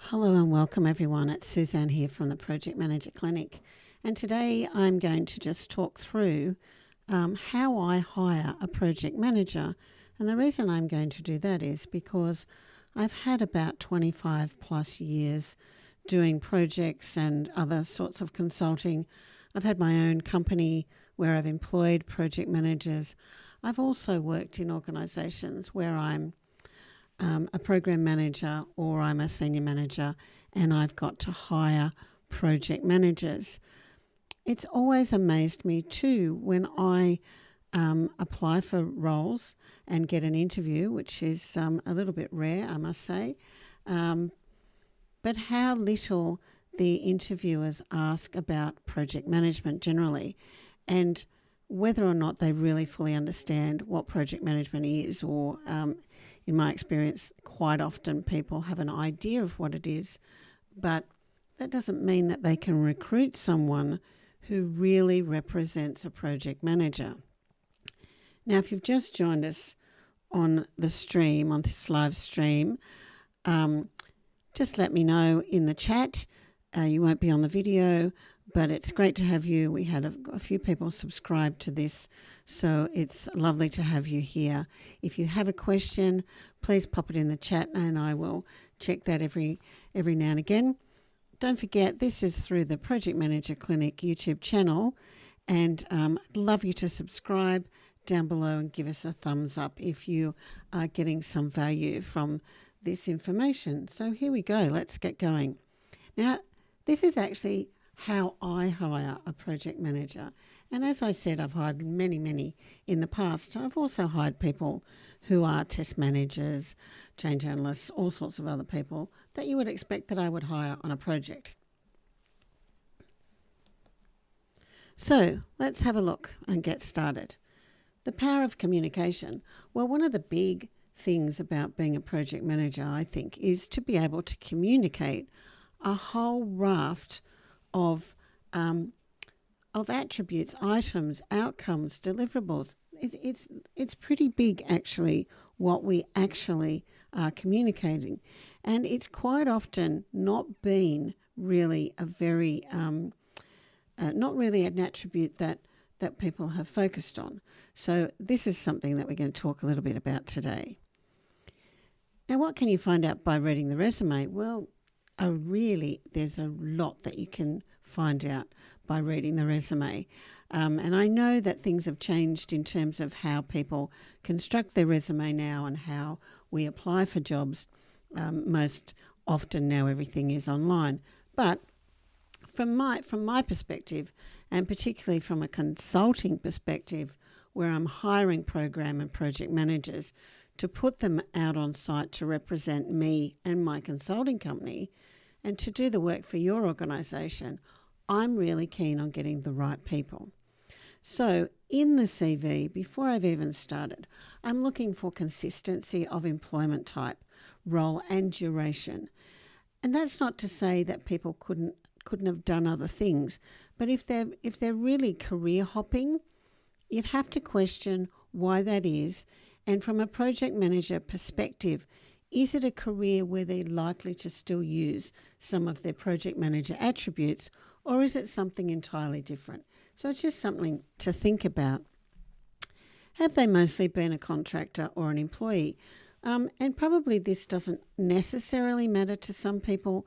Hello and welcome everyone. It's Susanne here from the Project Manager Clinic, and today I'm going to just talk through how I hire a project manager. And the reason I'm going to do that is because I've had about 25 plus years doing projects and other sorts of consulting. I've had my own company where I've employed project managers. I've also worked in organisations where I'm a program manager or I'm a senior manager and I've got to hire project managers. It's always amazed me too when I apply for roles and get an interview, which is a little bit rare, I must say, but how little the interviewers ask about project management generally, and whether or not they really fully understand what project management is, or in my experience, quite often people have an idea of what it is, but that doesn't mean that they can recruit someone who really represents a project manager. Now, if you've just joined us on the stream, on this live stream, just let me know in the chat. You won't be on the video, but it's great to have you. We had a few people subscribe to this, so it's lovely to have you here. If you have a question, please pop it in the chat and I will check that every now and again. Don't forget, this is through the Project Manager Clinic YouTube channel, and I'd love you to subscribe down below and give us a thumbs up if you are getting some value from this information. So here we go, let's get going. Now, this is actually how I hire a project manager. And as I said, I've hired many in the past. I've also hired people who are test managers, change analysts, all sorts of other people that you would expect that I would hire on a project. So let's have a look and get started. The power of communication. Well, one of the big things about being a project manager, I think, is to be able to communicate a whole raft of attributes, items, outcomes, deliverables. It's pretty big, actually, what we actually are communicating, and it's quite often not been really a very not really an attribute that people have focused on. So this is something that we're going to talk a little bit about today. Now, what can you find out by reading the resume? Well, there's a lot that you can find out by reading the resume. And I know that things have changed in terms of how people construct their resume now and how we apply for jobs. Most often now everything is online. But from my perspective, and particularly from a consulting perspective, where I'm hiring program and project managers to put them out on site to represent me and my consulting company and to do the work for your organisation, I'm really keen on getting the right people. So in the CV, before I've even started, I'm looking for consistency of employment type, role and duration. And that's not to say that people couldn't have done other things, but if they're really career hopping, you'd have to question why that is. And from a project manager perspective, is it a career where they're likely to still use some of their project manager attributes, or is it something entirely different? So it's just something to think about. Have they mostly been a contractor or an employee? And probably this doesn't necessarily matter to some people,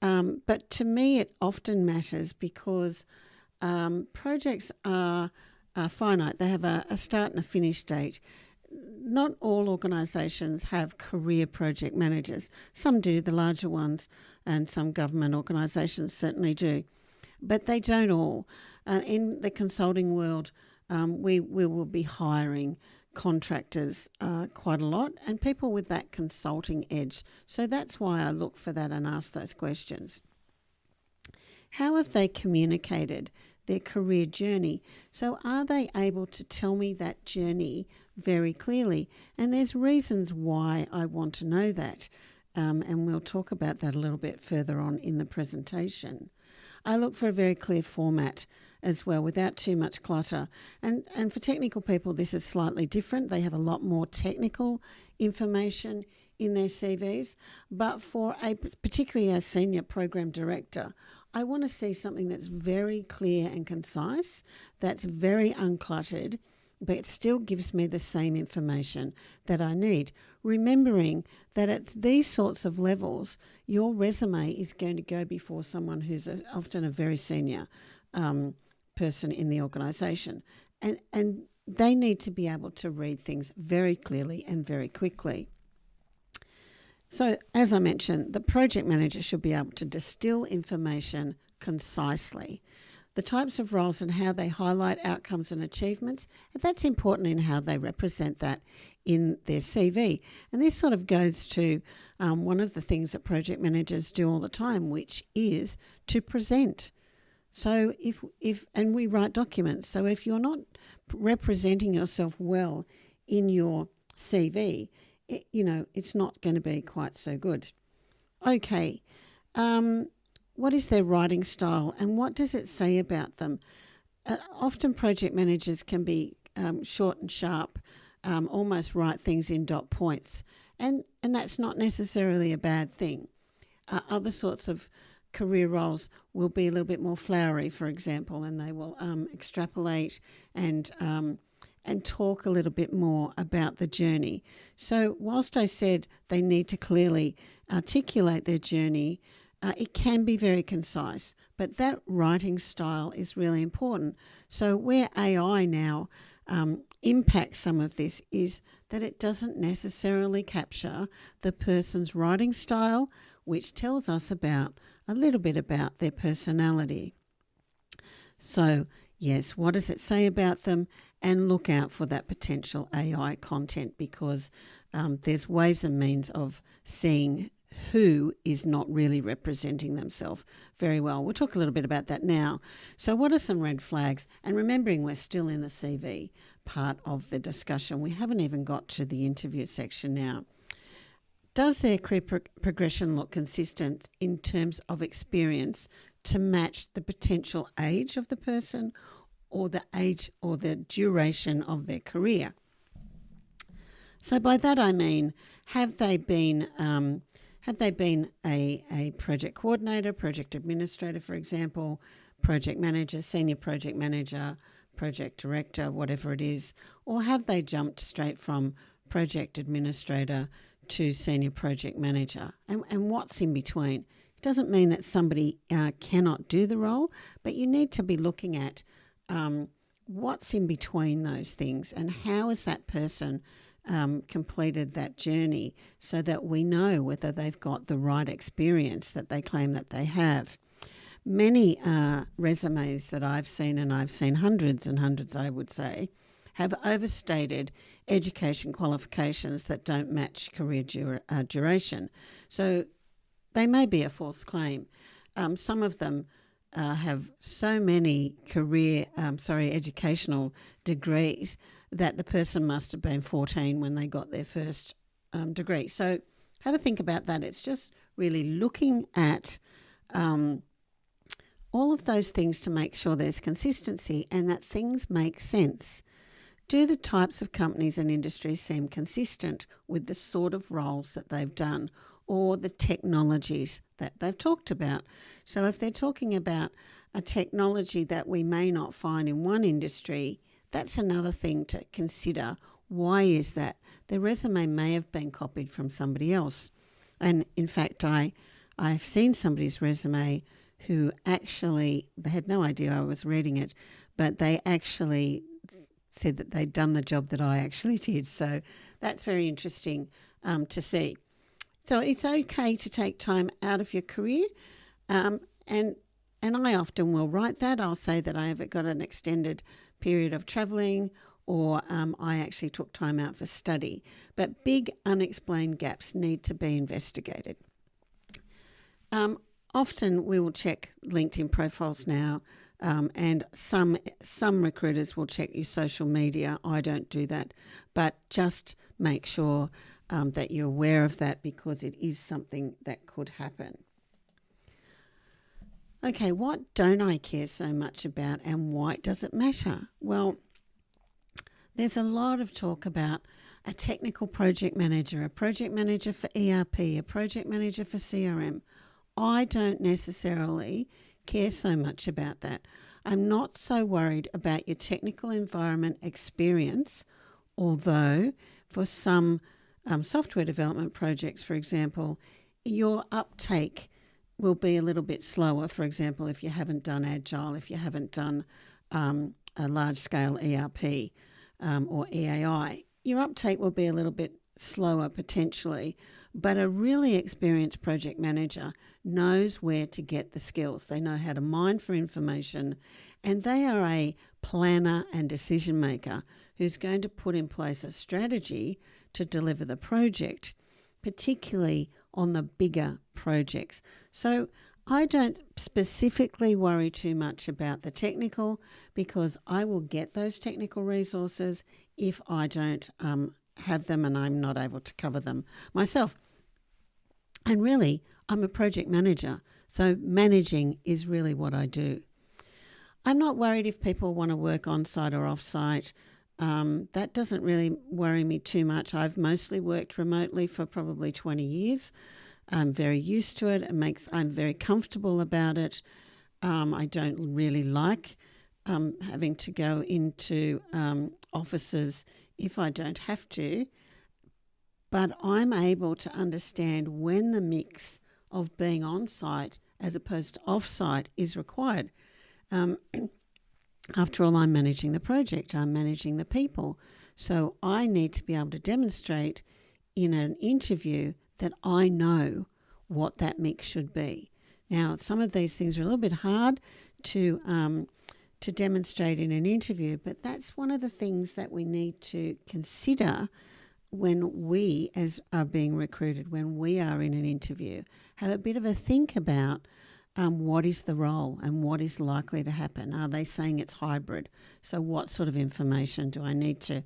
but to me it often matters because projects are finite. They have a start and a finish date. Not all organisations have career project managers. Some do, the larger ones, and some government organisations certainly do. But they don't all. In the consulting world, we will be hiring contractors quite a lot and people with that consulting edge. So that's why I look for that and ask those questions. How have they communicated their career journey? So are they able to tell me that journey very clearly? And there's reasons why I want to know that. And we'll talk about that a little bit further on in the presentation. I look for a very clear format as well, without too much clutter. And for technical people, this is slightly different. They have a lot more technical information in their CVs. But for particularly a senior program director, I want to see something that's very clear and concise, that's very uncluttered, but it still gives me the same information that I need. Remembering that at these sorts of levels, your resume is going to go before someone who's often a very senior person in the organisation. And they need to be able to read things very clearly and very quickly. So, as I mentioned, the project manager should be able to distill information concisely. The types of roles and how they highlight outcomes and achievements, and that's important in how they represent that in their CV. And this sort of goes to one of the things that project managers do all the time, which is to present. So and we write documents. So if you're not representing yourself well in your CV, it's not going to be quite so good. Okay. What is their writing style and what does it say about them? Often project managers can be short and sharp, almost write things in dot points, and that's not necessarily a bad thing. Other sorts of career roles will be a little bit more flowery, for example, and they will extrapolate and talk a little bit more about the journey. So whilst I said they need to clearly articulate their journey, it can be very concise, but that writing style is really important. So where AI now impacts some of this is that it doesn't necessarily capture the person's writing style, which tells us a little bit about their personality. So yes, what does it say about them? And look out for that potential AI content, because there's ways and means of seeing who is not really representing themselves very well. We'll talk a little bit about that now. So what are some red flags? And remembering we're still in the CV part of the discussion. We haven't even got to the interview section now. Does their career progression look consistent in terms of experience to match the potential age of the person or the age or the duration of their career? So by that I mean, have they been a project coordinator, project administrator, for example, project manager, senior project manager, project director, whatever it is, or have they jumped straight from project administrator to senior project manager? And what's in between? It doesn't mean that somebody cannot do the role, but you need to be looking at what's in between those things and how is that person completed that journey, so that we know whether they've got the right experience that they claim that they have. Many resumes that I've seen, and I've seen hundreds and hundreds, I would say, have overstated education qualifications that don't match career duration. So they may be a false claim. Some of them have so many educational degrees that the person must have been 14 when they got their first degree. So have a think about that. It's just really looking at all of those things to make sure there's consistency and that things make sense. Do the types of companies and industries seem consistent with the sort of roles that they've done or the technologies that they've talked about? So if they're talking about a technology that we may not find in one industry, that's another thing to consider. Why is that? The resume may have been copied from somebody else. And in fact, I've seen somebody's resume who actually, they had no idea I was reading it, but they actually said that they'd done the job that I actually did. So that's very interesting to see. So it's okay to take time out of your career. And I often will write that. I'll say that I have got an extended period of travelling, or I actually took time out for study. But big unexplained gaps need to be investigated. Often we will check LinkedIn profiles now, and some recruiters will check your social media. I don't do that, but just make sure that you're aware of that, because it is something that could happen. Okay, what don't I care so much about and why does it matter? Well, there's a lot of talk about a technical project manager, a project manager for ERP, a project manager for CRM. I don't necessarily care so much about that. I'm not so worried about your technical environment experience, although for some software development projects, for example, your uptake will be a little bit slower. For example, if you haven't done Agile, if you haven't done a large-scale ERP or EAI, your uptake will be a little bit slower potentially, but a really experienced project manager knows where to get the skills. They know how to mine for information, and they are a planner and decision maker who's going to put in place a strategy to deliver the project, particularly on the bigger projects. So I don't specifically worry too much about the technical, because I will get those technical resources if I don't have them and I'm not able to cover them myself. And really, I'm a project manager, so managing is really what I do. I'm not worried if people want to work on-site or off-site. That doesn't really worry me too much. I've mostly worked remotely for probably 20 years. I'm very used to it. I'm very comfortable about it. I don't really like having to go into offices if I don't have to. But I'm able to understand when the mix of being on-site as opposed to off-site is required. After all, I'm managing the project. I'm managing the people. So I need to be able to demonstrate in an interview that I know what that mix should be. Now, some of these things are a little bit hard to demonstrate in an interview, but that's one of the things that we need to consider when we, as are being recruited, when we are in an interview. Have a bit of a think about what is the role and what is likely to happen. Are they saying it's hybrid? So what sort of information do I need to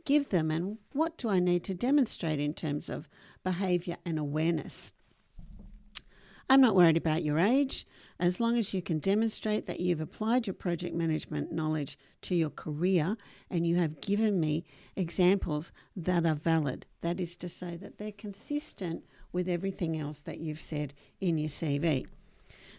give them, and what do I need to demonstrate in terms of behaviour and awareness? I'm not worried about your age, as long as you can demonstrate that you've applied your project management knowledge to your career and you have given me examples that are valid. That is to say that they're consistent with everything else that you've said in your CV.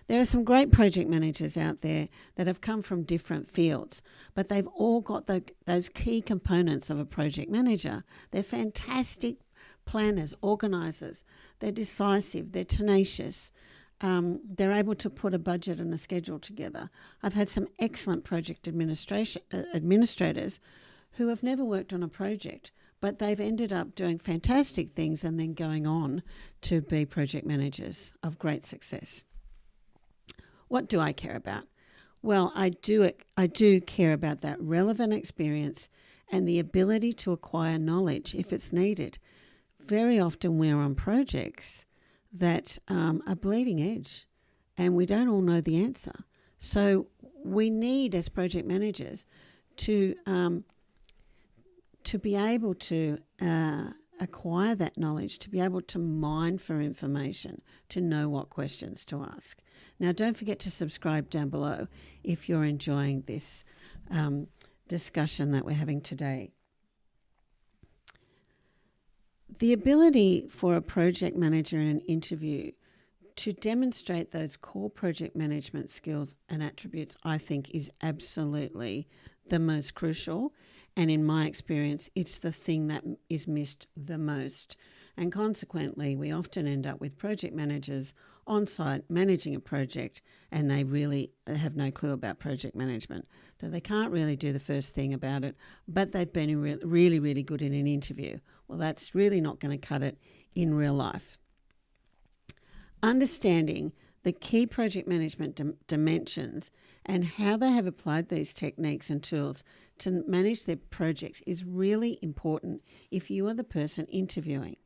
There are some great project managers out there that have come from different fields, but they've all got those key components of a project manager. They're fantastic planners, organisers. They're decisive. They're tenacious. They're able to put a budget and a schedule together. I've had some excellent project administrators who have never worked on a project, but they've ended up doing fantastic things and then going on to be project managers of great success. What do I care about? Well, I do care about that relevant experience and the ability to acquire knowledge if it's needed. Very often we're on projects that are bleeding edge and we don't all know the answer. So we need, as project managers, to be able to acquire that knowledge, to be able to mine for information, to know what questions to ask. Now, don't forget to subscribe down below if you're enjoying this discussion that we're having today. The ability for a project manager in an interview to demonstrate those core project management skills and attributes, I think, is absolutely the most crucial. And in my experience, it's the thing that is missed the most. And consequently, we often end up with project managers on site managing a project and they really have no clue about project management. So they can't really do the first thing about it, but they've been really, really good in an interview. Well, that's really not going to cut it in real life. Understanding the key project management dimensions and how they have applied these techniques and tools to manage their projects is really important if you are the person interviewing.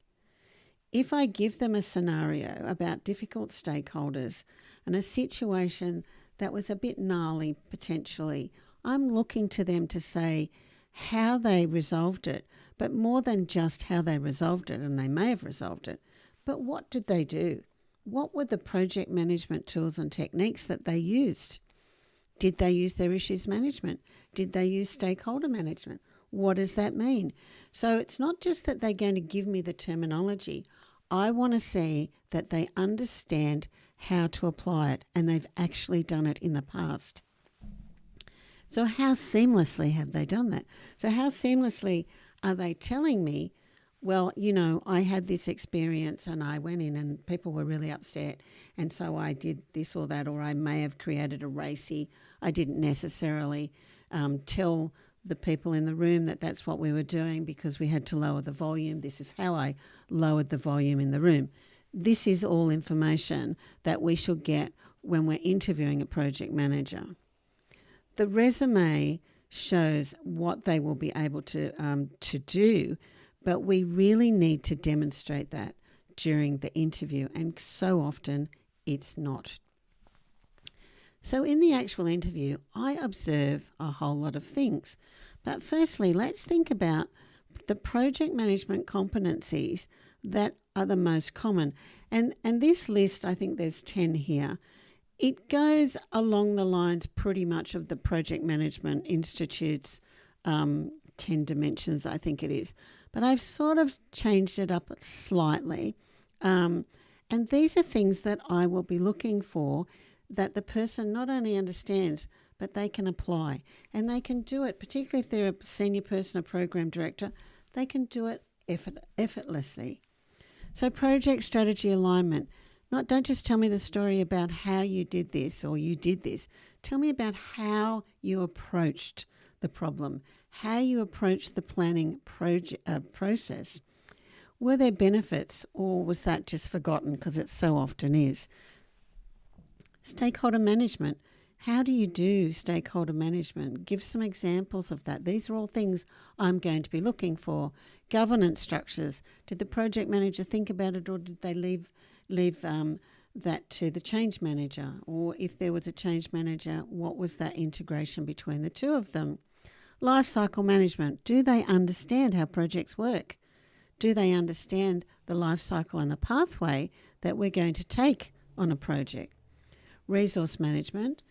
If I give them a scenario about difficult stakeholders and a situation that was a bit gnarly potentially, I'm looking to them to say how they resolved it, but more than just how they resolved it, and they may have resolved it, but what did they do? What were the project management tools and techniques that they used? Did they use their issues management? Did they use stakeholder management? what does that mean? So it's not just that they're going to give me the terminology. I want to see that they understand how to apply it and they've actually done it in the past. So how seamlessly have they done that? So how seamlessly are they telling me, well, I had this experience and I went in and people were really upset and so I did this or that, or I may have created a racy. I didn't necessarily tell the people in the room that that's what we were doing because we had to lower the volume. This is how I lowered the volume in the room. This is all information that we should get when we're interviewing a project manager. The resume shows what they will be able to do, but we really need to demonstrate that during the interview, and so often it's not. So in the actual interview, I observe a whole lot of things. But firstly, let's think about the project management competencies that are the most common. And this list, I think there's 10 here. It goes along the lines pretty much of the Project Management Institute's 10 dimensions, I think it is. But I've sort of changed it up slightly. And these are things that I will be looking for that the person not only understands, but they can apply. And they can do it, particularly if they're a senior person, a program director, they can do it effortlessly. So project strategy alignment. Don't just tell me the story about how you did this or you did this. Tell me about how you approached the problem, how you approached the planning process. Were there benefits or was that just forgotten because it so often is? Stakeholder management. How do you do stakeholder management? Give some examples of that. These are all things I'm going to be looking for. Governance structures. Did the project manager think about it or did they leave that to the change manager? Or if there was a change manager, what was that integration between the two of them? Life cycle management. Do they understand how projects work? Do they understand the life cycle and the pathway that we're going to take on a project? Resource management.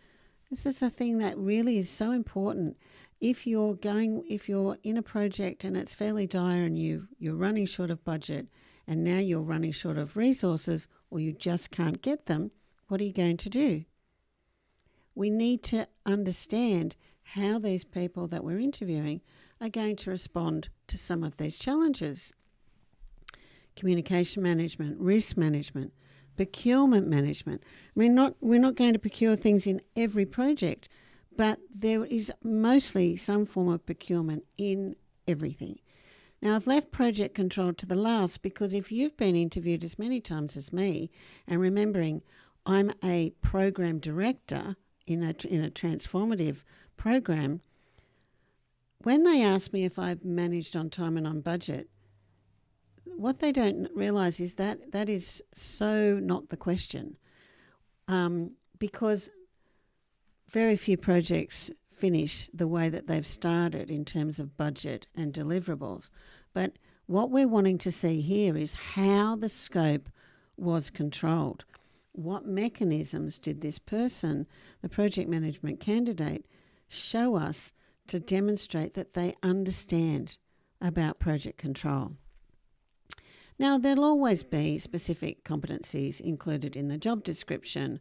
This is a thing that really is so important. If you're in a project and it's fairly dire and you're running short of budget and now you're running short of resources or you just can't get them, what are you going to do? We need to understand how these people that we're interviewing are going to respond to some of these challenges. Communication management, risk management, procurement management. I mean, we're not going to procure things in every project, but there is mostly some form of procurement in everything. Now, I've left project control to the last because if you've been interviewed as many times as me, and remembering I'm a program director in a transformative program, when they ask me if I've managed on time and on budget, what they don't realise is that that is so not the question, because very few projects finish the way that they've started in terms of budget and deliverables. But what we're wanting to see here is how the scope was controlled. What mechanisms did this person, the project management candidate, show us to demonstrate that they understand about project control? Now, there'll always be specific competencies included in the job description.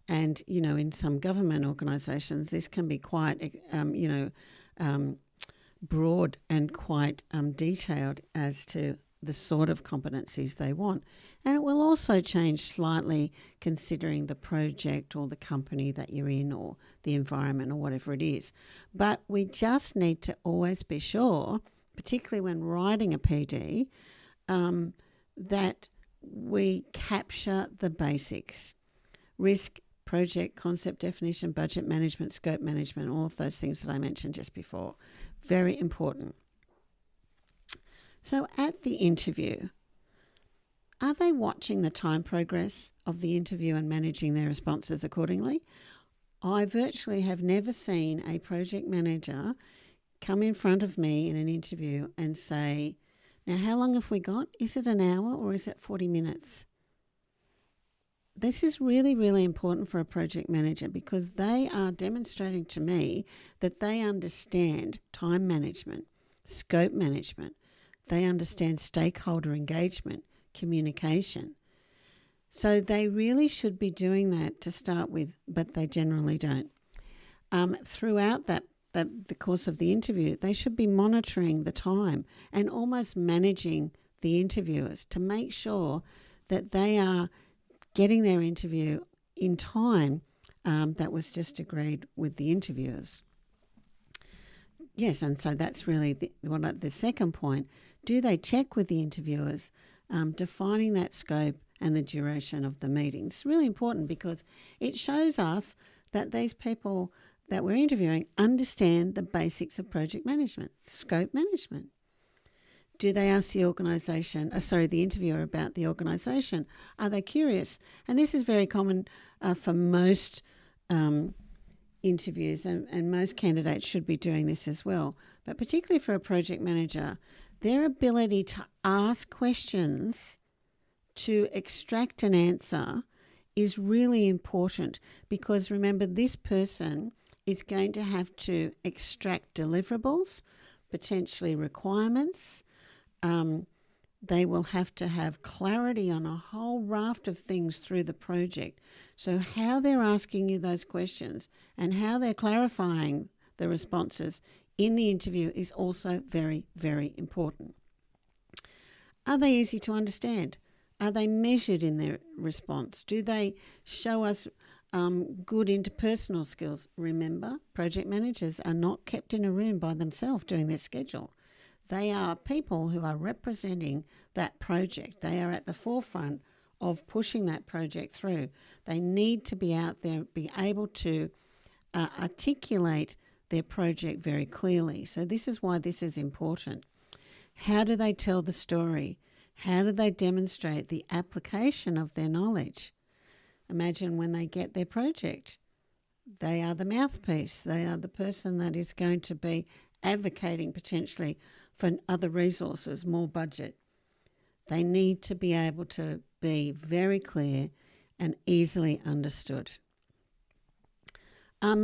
And, in some government organisations, this can be quite, broad and quite detailed as to the sort of competencies they want. And it will also change slightly considering the project or the company that you're in or the environment or whatever it is. But we just need to always be sure, particularly when writing a PD, that we capture the basics. Risk, project, concept definition, budget management, scope management, all of those things that I mentioned just before. Very important. So at the interview, are they watching the time progress of the interview and managing their responses accordingly? I virtually have never seen a project manager come in front of me in an interview and say, now, how long have we got? Is it an hour or is it 40 minutes? This is really, really important for a project manager because they are demonstrating to me that they understand time management. scope management. They understand stakeholder engagement, communication. So they really should be doing that to start with, but they generally don't. Throughout the course of the interview, they should be monitoring the time and almost managing the interviewers to make sure that they are getting their interview in time that was just agreed with the interviewers. Yes, and so that's really the second point. Do they check with the interviewers, defining that scope and the duration of the meeting? It's really important because it shows us that these people that we're interviewing understand the basics of project management, scope management. Do they ask the interviewer about the organisation? Are they curious? And this is very common for most interviews, and most candidates should be doing this as well. But particularly for a project manager, their ability to ask questions to extract an answer is really important, because remember, this person is going to have to extract deliverables, potentially requirements. They will have to have clarity on a whole raft of things through the project. So how they're asking you those questions and how they're clarifying the responses in the interview is also very, very important. Are they easy to understand? Are they measured in their response? Do they show us good interpersonal skills? Remember, project managers are not kept in a room by themselves doing their schedule. They are people who are representing that project. They are at the forefront of pushing that project through. They need to be out there, be able to articulate their project very clearly. So this is why this is important. How do they tell the story? How do they demonstrate the application of their knowledge? Imagine when they get their project. They are the mouthpiece. They are the person that is going to be advocating potentially for other resources, more budget. They need to be able to be very clear and easily understood. The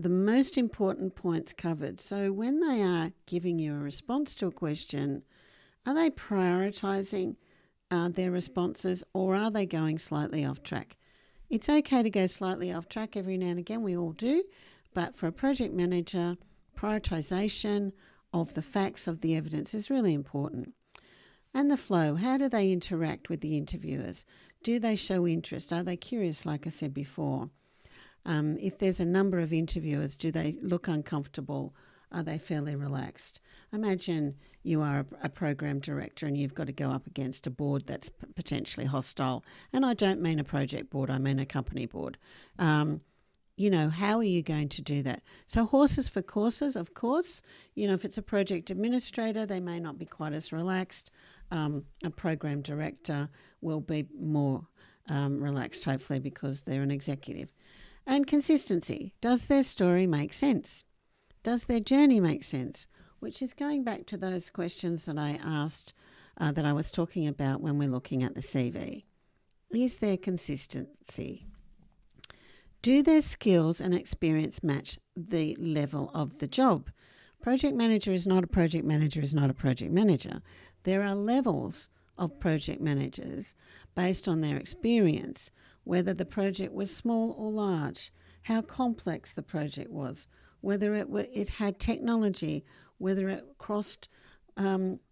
most important points covered. So when they are giving you a response to a question, are they prioritising their responses, or are they going slightly off track? It's okay to go slightly off track every now and again, we all do, but for a project manager, prioritisation of the facts, of the evidence is really important. And the flow, how do they interact with the interviewers? Do they show interest? Are they curious, like I said before? If there's a number of interviewers, do they look uncomfortable? Are they fairly relaxed? Imagine you are a program director and you've got to go up against a board that's potentially hostile. And I don't mean a project board, I mean a company board. How are you going to do that? So horses for courses, of course. If it's a project administrator, they may not be quite as relaxed. A program director will be more relaxed, hopefully, because they're an executive. And consistency. Does their story make sense? Does their journey make sense? Which is going back to those questions that I asked, that I was talking about when we're looking at the CV. Is there consistency? Do their skills and experience match the level of the job? Project manager is not a project manager is not a project manager. There are levels of project managers based on their experience, whether the project was small or large, how complex the project was, whether it had technology, whether it crossed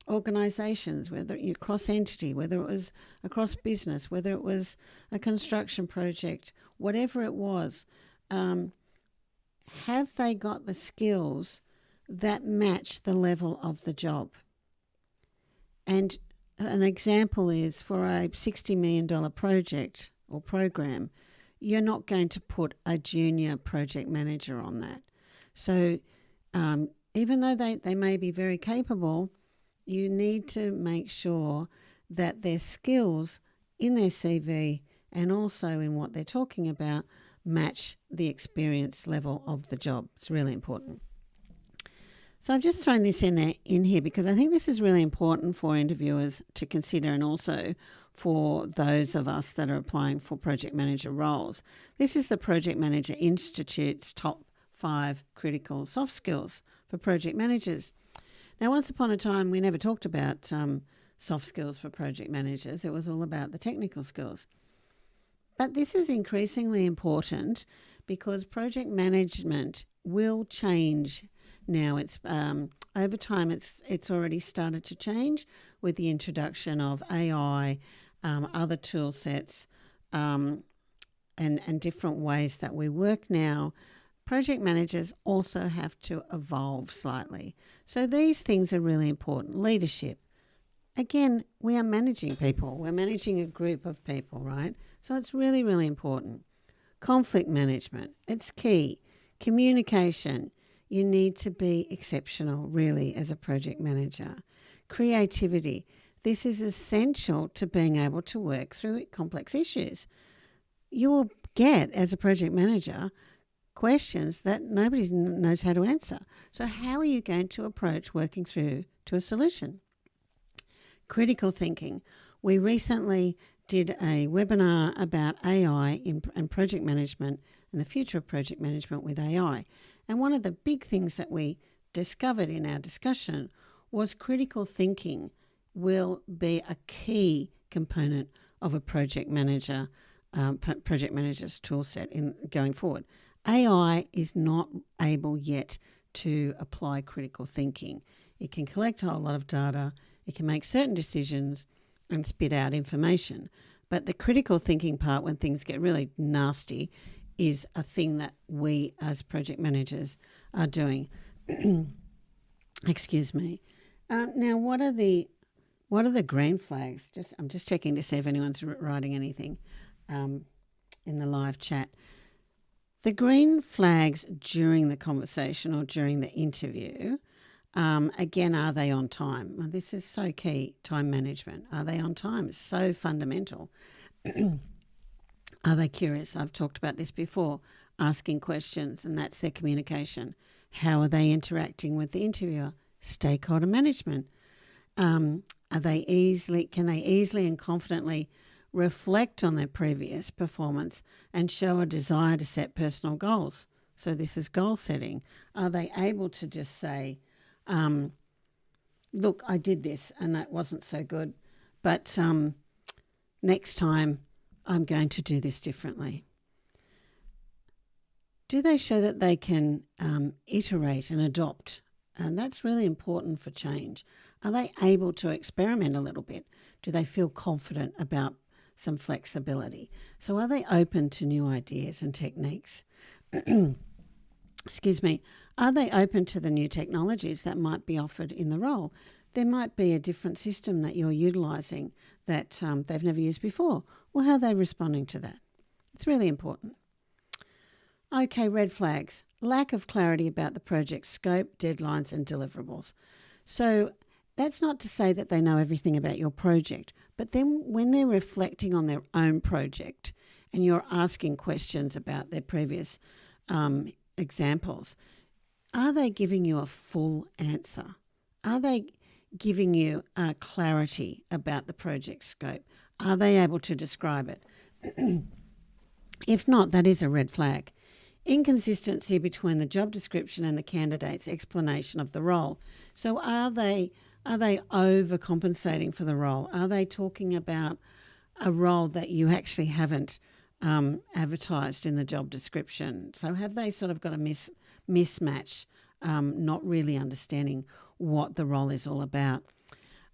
organisations, whether it cross entity, whether it was across business, whether it was a construction project, whatever it was. Have they got the skills that match the level of the job? And an example is, for a $60 million project or program, you're not going to put a junior project manager on that. So even though they may be very capable, you need to make sure that their skills in their CV and also in what they're talking about match the experience level of the job. It's really important. So I've just thrown this in here because I think this is really important for interviewers to consider, and also for those of us that are applying for project manager roles. This is the Project Manager Institute's top 5 critical soft skills for project managers. Now, once upon a time, we never talked about soft skills for project managers. It was all about the technical skills. But this is increasingly important because project management will change now. It's over time. It's already started to change with the introduction of AI, other tool sets, and different ways that we work now. Project managers also have to evolve slightly. So these things are really important. Leadership. Again, we are managing people. We're managing a group of people, right? So it's really, really important. Conflict management. It's key. Communication. You need to be exceptional, really, as a project manager. Creativity. This is essential to being able to work through complex issues. You will get, as a project manager, questions that nobody knows how to answer. So how are you going to approach working through to a solution? Critical thinking. We recently did a webinar about AI and project management and the future of project management with AI. And one of the big things that we discovered in our discussion was critical thinking will be a key component of a project manager's tool set in going forward. AI is not able yet to apply critical thinking. It can collect a whole lot of data, it can make certain decisions and spit out information. But the critical thinking part, when things get really nasty, is a thing that we as project managers are doing. Excuse me. Now, what are the green flags? I'm just checking to see if anyone's writing anything in the live chat. The green flags during the conversation or during the interview, again, are they on time? Well, this is so key, time management. Are they on time? It's so fundamental. Are they curious? I've talked about this before, asking questions, and that's their communication. How are they interacting with the interviewer? Stakeholder management. Can they easily and confidently reflect on their previous performance and show a desire to set personal goals? So this is goal setting. Are they able to just say, look, I did this and that wasn't so good, but next time I'm going to do this differently? Do they show that they can iterate and adopt? And that's really important for change. Are they able to experiment a little bit? Do they feel confident about some flexibility? So are they open to new ideas and techniques? Excuse me. Are they open to the new technologies that might be offered in the role? There might be a different system that you're utilising that they've never used before. Well, how are they responding to that? It's really important. Okay, red flags. Lack of clarity about the project's scope, deadlines and deliverables. So that's not to say that they know everything about your project, but then when they're reflecting on their own project and you're asking questions about their previous examples, are they giving you a full answer? Are they giving you clarity about the project scope? Are they able to describe it? If not, that is a red flag. Inconsistency between the job description and the candidate's explanation of the role. So are they overcompensating for the role? Are they talking about a role that you actually haven't advertised in the job description? So have they sort of got a mismatch, not really understanding what the role is all about?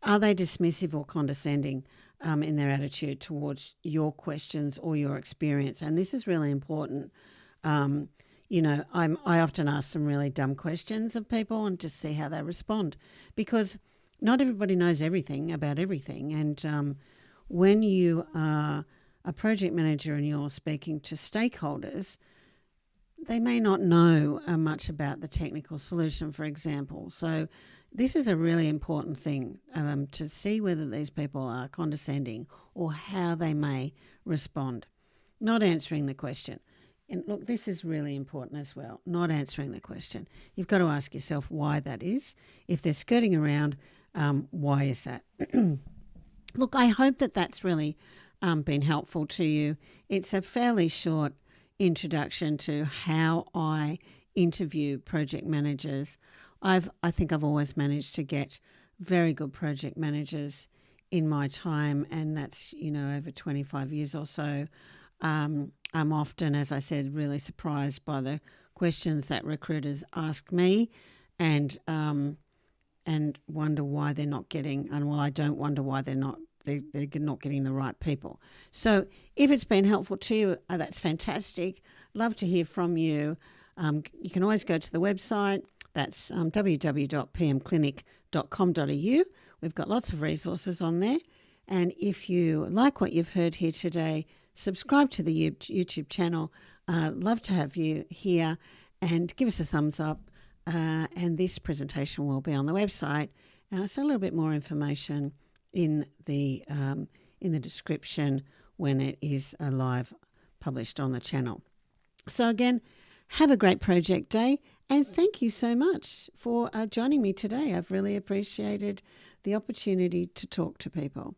Are they dismissive or condescending in their attitude towards your questions or your experience? And this is really important. I often ask some really dumb questions of people and just see how they respond, because not everybody knows everything about everything. And when you are a project manager and you're speaking to stakeholders, they may not know much about the technical solution, for example. So this is a really important thing to see whether these people are condescending or how they may respond. Not answering the question. And look, this is really important as well, not answering the question. You've got to ask yourself why that is. If they're skirting around, why is that? Look, I hope that that's really been helpful to you. It's a fairly short introduction to how I interview project managers. I think I've always managed to get very good project managers in my time, and that's, over 25 years or so. I'm often, as I said, really surprised by the questions that recruiters ask me, and wonder why they're not getting, and I don't wonder why they're not getting the right people. So if it's been helpful to you, that's fantastic. Love to hear from you. You can always go to the website. That's www.pmclinic.com.au. We've got lots of resources on there. And if you like what you've heard here today, subscribe to the YouTube channel. Love to have you here, and give us a thumbs up. And this presentation will be on the website. So a little bit more information in the description when it is live published on the channel. So again, have a great project day, and thank you so much for joining me today. I've really appreciated the opportunity to talk to people.